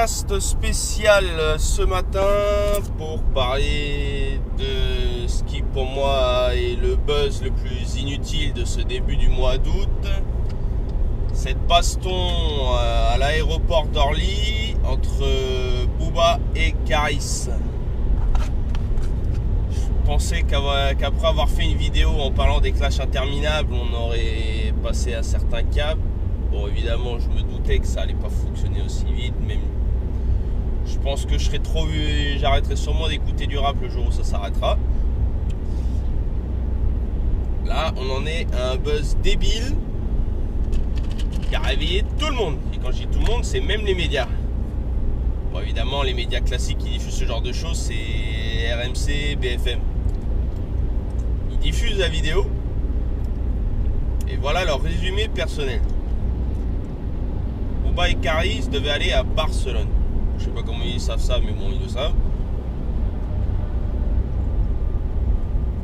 podcast spécial ce matin pour parler de ce qui pour moi est le buzz le plus inutile de ce début du mois d'août. Cette baston à l'aéroport d'Orly entre Booba et Caris. Je pensais qu'après avoir fait une vidéo en parlant des clashs interminables, on aurait passé un certain cap. Bon, évidemment, je me doutais que ça allait pas fonctionner aussi vite, mais je pense que je serais trop vu. J'arrêterai sûrement d'écouter du rap le jour où ça s'arrêtera. Là, on en est à un buzz débile qui a réveillé tout le monde. Et quand je dis tout le monde, c'est même les médias. Bon, évidemment, les médias classiques qui diffusent ce genre de choses, c'est RMC, BFM. Ils diffusent la vidéo et voilà leur résumé personnel. Booba et Caris devaient aller à Barcelone. Je sais pas comment ils savent ça, mais bon, ils le savent.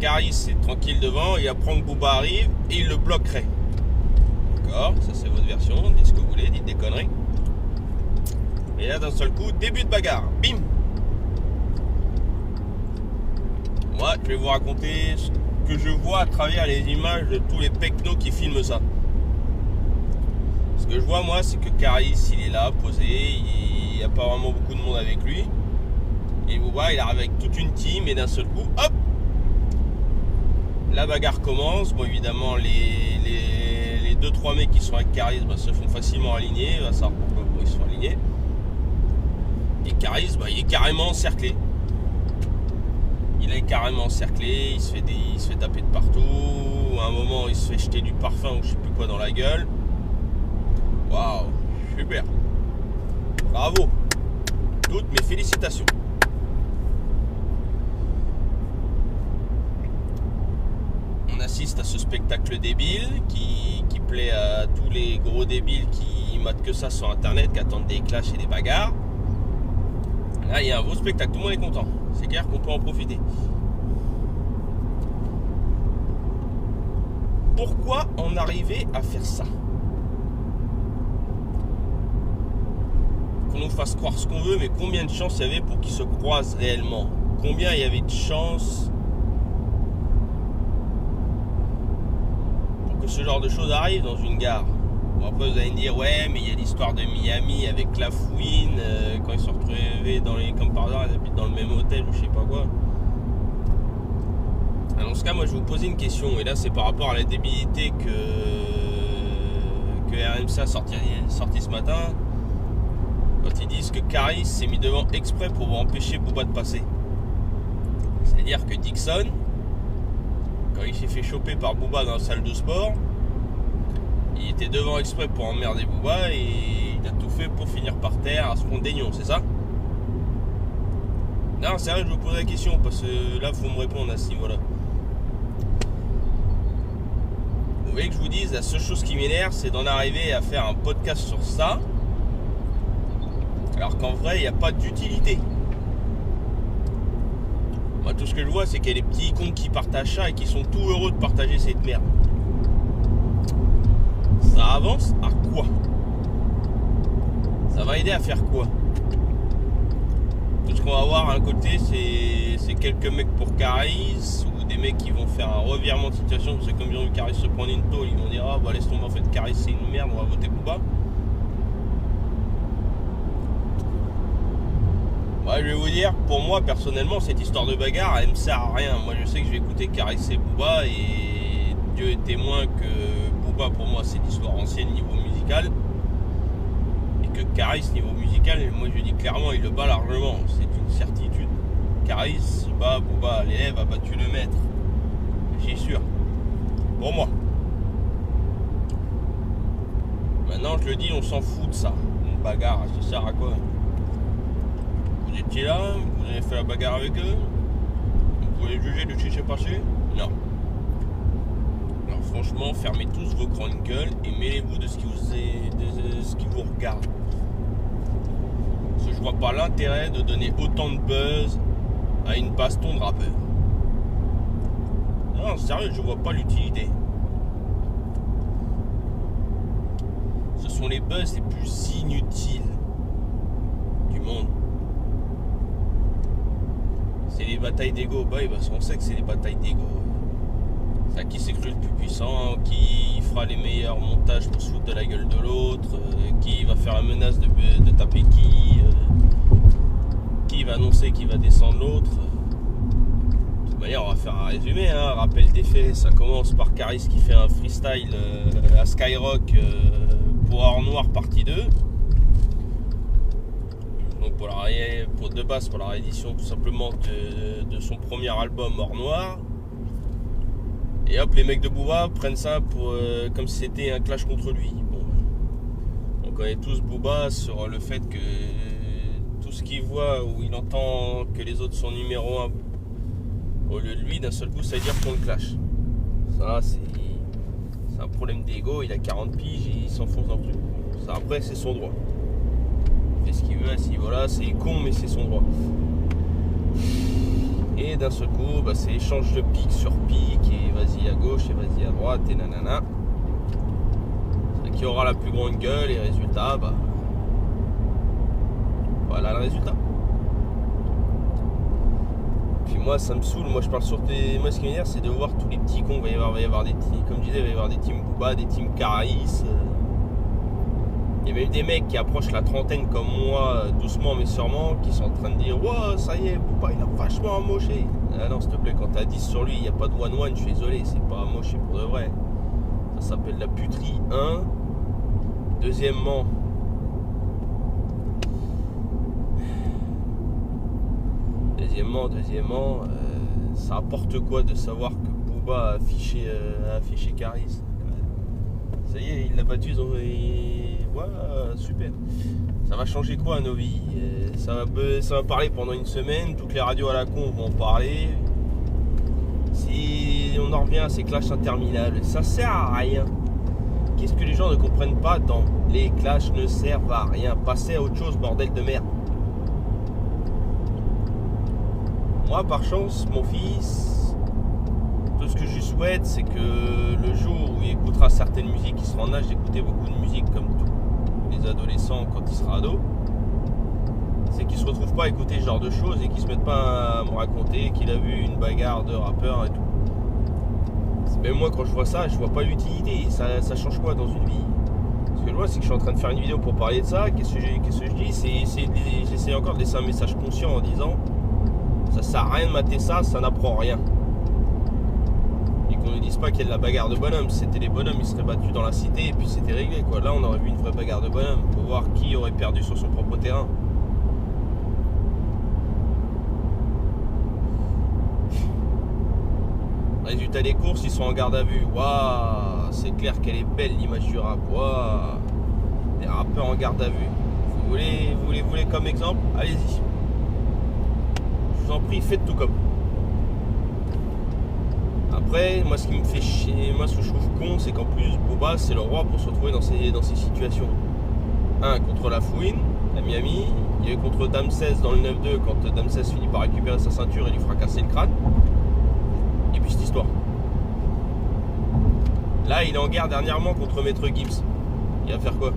Caris est tranquille devant, il apprend que Booba arrive et il le bloquerait. D'accord, ça c'est votre version, dites ce que vous voulez, dites des conneries. Et là d'un seul coup, début de bagarre, bim. Moi, je vais vous raconter ce que je vois à travers les images de tous les pecnos qui filment ça. Ce que je vois moi, c'est que Caris il est là, posé, il n'y a pas vraiment beaucoup de monde avec lui. Et Booba il arrive avec toute une team et d'un seul coup, hop, la bagarre commence. Bon, évidemment les 2-3 mecs qui sont avec Caris se font facilement aligner, on va savoir pourquoi ils sont alignés. Et Caris il est carrément encerclé. Il est carrément encerclé, il se fait taper de partout. À un moment il se fait jeter du parfum ou je sais plus quoi dans la gueule. Waouh, super. Bravo. Toutes mes félicitations. On assiste à ce spectacle débile qui plaît à tous les gros débiles qui matent que ça sur internet, qui attendent des clashs et des bagarres. Là, il y a un beau spectacle, tout le monde est content. C'est clair qu'on peut en profiter. Pourquoi en arriver à faire ça ? Qu'on nous fasse croire ce qu'on veut, mais combien de chances il y avait pour qu'ils se croisent réellement ? Combien il y avait de chances pour que ce genre de choses arrive dans une gare ? Bon, après vous allez me dire, ouais, mais il y a l'histoire de Miami avec la fouine, quand ils se sont retrouvés comme par hasard, ils habitent dans le même hôtel ou je sais pas quoi. Alors, dans ce cas, moi je vais vous poser une question, et là c'est par rapport à la débilité que RMC a sorti ce matin. Quand ils disent que Caris s'est mis devant exprès pour empêcher Booba de passer. C'est-à-dire que Dixon, quand il s'est fait choper par Booba dans la salle de sport, il était devant exprès pour emmerder Booba et il a tout fait pour finir par terre à se prendre des nions, c'est ça ? Non, c'est vrai, je vous pose la question parce que là, il faut me répondre à ce niveau-là. Vous voyez que je vous dise, la seule chose qui m'énerve, c'est d'en arriver à faire un podcast sur ça. Alors qu'en vrai, il n'y a pas d'utilité. Moi, tout ce que je vois, c'est qu'il y a des petits cons qui partagent ça et qui sont tout heureux de partager cette merde. Ça avance à quoi ? Ça va aider à faire quoi ? Tout ce qu'on va voir à un côté, c'est quelques mecs pour Caris ou des mecs qui vont faire un revirement de situation. C'est comme ils ont vu Caris se prendre une tôle, ils vont dire « Ah bah laisse tomber, en fait Caris c'est une merde, on va voter Booba ». Je vais vous dire, pour moi personnellement, cette histoire de bagarre, elle me sert à rien. Moi je sais que je vais écouter Caris et Booba et Dieu est témoin que Booba pour moi c'est l'histoire ancienne niveau musical et que Caris niveau musical, moi je dis clairement il le bat largement, c'est une certitude. Caris bat Booba, l'élève a battu le maître, j'y suis sûr. Pour moi. Maintenant je le dis, on s'en fout de ça. Une bagarre, ça sert à quoi ? Vous étiez là, vous avez fait la bagarre avec eux, vous pouvez juger de ce qui s'est passé ? Non. Alors franchement, fermez tous vos grandes gueules et mêlez-vous de ce qui vous regarde. Parce que je vois pas l'intérêt de donner autant de buzz à une baston de rappeurs. Non, sérieux, je vois pas l'utilité. Ce sont les buzz les plus inutiles. du monde. C'est les batailles d'ego. Bah, on sait que c'est des batailles d'ego. C'est qui s'est cru le plus puissant, qui fera les meilleurs montages pour se foutre de la gueule de l'autre, qui va faire la menace de taper qui va annoncer qui va descendre l'autre. De toute manière, on va faire un résumé, hein. Rappel des faits, ça commence par Caris qui fait un freestyle à Skyrock pour Or Noir partie 2. Donc pour la réédition tout simplement de son premier album Or Noir. Et hop, les mecs de Booba prennent ça pour, comme si c'était un clash contre lui. Bon, on connaît tous Booba sur le fait que tout ce qu'il voit ou il entend que les autres sont numéro 1 au lieu de lui, d'un seul coup ça veut dire qu'on le clash. Ça c'est un problème d'ego, il a 40 piges et il s'enfonce dans le truc. Ça après c'est son droit. Il fait ce qu'il veut à ce niveau-là, c'est con mais c'est son droit. Et d'un seul coup, c'est échange de pique sur pique, et vas-y à gauche, et vas-y à droite, et nanana. C'est qui aura la plus grande gueule, et résultat, voilà le résultat. Puis moi, ça me saoule, moi je parle sur des... Moi ce qui m'énerve, c'est de voir tous les petits cons, il va y avoir des teams, comme je disais, il va y avoir des teams Booba, des teams Caris. Il y a même des mecs qui approchent la trentaine comme moi, doucement mais sûrement, qui sont en train de dire « Wow, ça y est, Booba, il a vachement amoché !» Ah non, s'il te plaît, quand t'as 10 sur lui, il n'y a pas de one-one, je suis désolé, c'est pas amoché pour de vrai. Ça s'appelle la puterie, 1. Deuxièmement, ça apporte quoi de savoir que Booba a affiché Caris? Ça y est, il l'a battu, voilà, super. Ça va changer quoi à nos vies? Ça va parler pendant une semaine, toutes les radios à la con vont en parler. Si on en revient à ces clashs interminables, ça sert à rien. Qu'est-ce que les gens ne comprennent pas dans les clashs ne servent à rien? Passez à autre chose, bordel de merde. Moi, par chance, mon fils, tout ce que je lui souhaite, c'est que le jour où il écoutera certaines musiques, il sera en âge d'écouter beaucoup de musique comme tous les adolescents quand il sera ado, c'est qu'il se retrouve pas à écouter ce genre de choses et qu'il se mette pas à me raconter qu'il a vu une bagarre de rappeurs et tout. Même moi, quand je vois ça, je vois pas l'utilité. Ça change quoi dans une vie? Ce que je vois, c'est que je suis en train de faire une vidéo pour parler de ça. Qu'est-ce que je dis? J'essaie encore de laisser un message conscient en disant ça sert à rien de mater ça, ça n'apprend rien. Et qu'on ne dise pas qu'il y a de la bagarre de bonhomme. Si c'était les bonhommes, ils seraient battus dans la cité et puis c'était réglé, quoi. Là, on aurait vu une vraie bagarre de bonhomme pour voir qui aurait perdu sur son propre terrain. Résultat des courses, ils sont en garde à vue. Waouh, c'est clair qu'elle est belle l'image du rap. Waouh, les rappeurs en garde à vue. Vous voulez comme exemple? Allez-y. Je vous en prie, faites tout comme. Après, moi ce qui me fait chier, moi ce que je trouve con, c'est qu'en plus Booba c'est le roi pour se retrouver dans ces situations. Contre la Fouine à Miami, il y a eu contre Dame 16 dans le 9-2 quand Dame 16 finit par récupérer sa ceinture et lui fracasser le crâne. Et puis cette histoire. Là il est en guerre dernièrement contre Maître Gims. Il va faire quoi?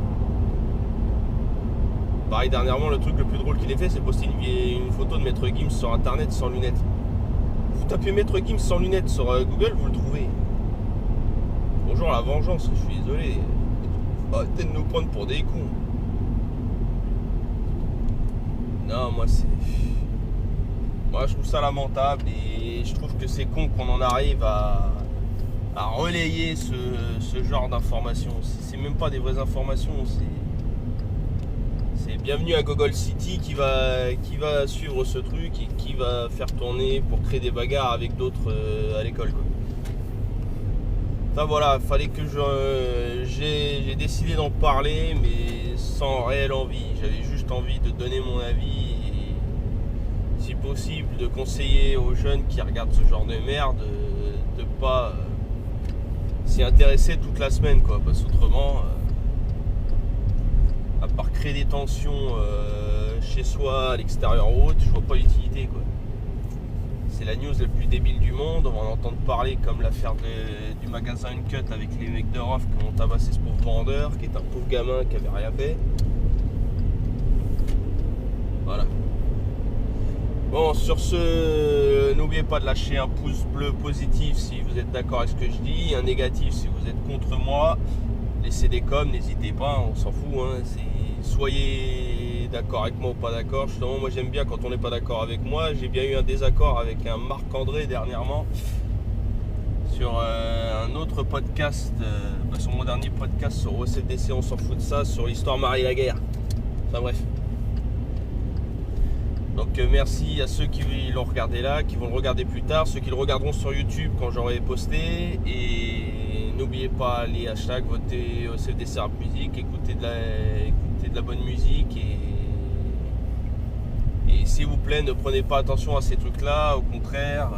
Pareil, dernièrement le truc le plus drôle qu'il ait fait, c'est poster une photo de Maître Gims sur internet sans lunettes. Vous tapez Maître Gims sans lunettes sur Google, vous le trouvez. Bonjour la vengeance, je suis désolé. Arrêtez de nous prendre pour des cons. Non, moi je trouve ça lamentable et je trouve que c'est con qu'on en arrive à relayer ce genre d'informations. C'est même pas des vraies informations, c'est bienvenue à Gogol City qui va suivre ce truc et qui va faire tourner pour créer des bagarres avec d'autres à l'école, quoi. Enfin voilà, fallait que j'ai décidé d'en parler mais sans réelle envie. J'avais juste envie de donner mon avis et si possible de conseiller aux jeunes qui regardent ce genre de merde de pas s'y intéresser toute la semaine, quoi, parce qu'autrement à part créer des tensions chez soi, à l'extérieur ou autre, je vois pas l'utilité, quoi. C'est la news la plus débile du monde, on va en entendre parler comme l'affaire du magasin Uncut avec les mecs de Rof qui ont tabassé ce pauvre vendeur, qui est un pauvre gamin qui avait rien fait. Voilà. Bon, sur ce, n'oubliez pas de lâcher un pouce bleu positif si vous êtes d'accord avec ce que je dis, un négatif si vous êtes contre moi. Laissez des coms, n'hésitez pas, on s'en fout. Soyez d'accord avec moi ou pas d'accord. Justement, moi j'aime bien quand on n'est pas d'accord avec moi. J'ai bien eu un désaccord avec un Marc-André dernièrement sur un autre podcast, sur mon dernier podcast sur OCDC, on s'en fout de ça, sur l'histoire Marie Laguerre. Enfin bref. Donc merci à ceux qui l'ont regardé là, qui vont le regarder plus tard, ceux qui le regarderont sur YouTube quand j'aurai posté. Et n'oubliez pas les hashtags, votez au CFDC Rap Musique, écoutez de la bonne musique et s'il vous plaît ne prenez pas attention à ces trucs là, au contraire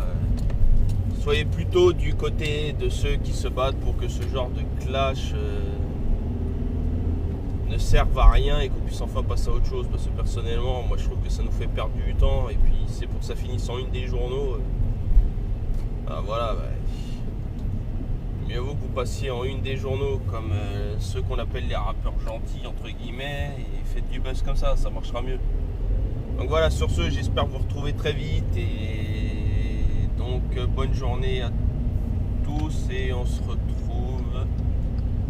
soyez plutôt du côté de ceux qui se battent pour que ce genre de clash ne serve à rien et qu'on puisse enfin passer à autre chose, parce que personnellement moi je trouve que ça nous fait perdre du temps et puis c'est pour que ça finisse en une des journaux. Mieux vaut que vous passiez en une des journaux comme ceux qu'on appelle les rappeurs gentils entre guillemets et faites du buzz comme ça marchera mieux. Donc voilà, sur ce j'espère vous retrouver très vite et donc bonne journée à tous et on se retrouve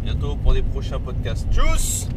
bientôt pour des prochains podcasts. Tchuss!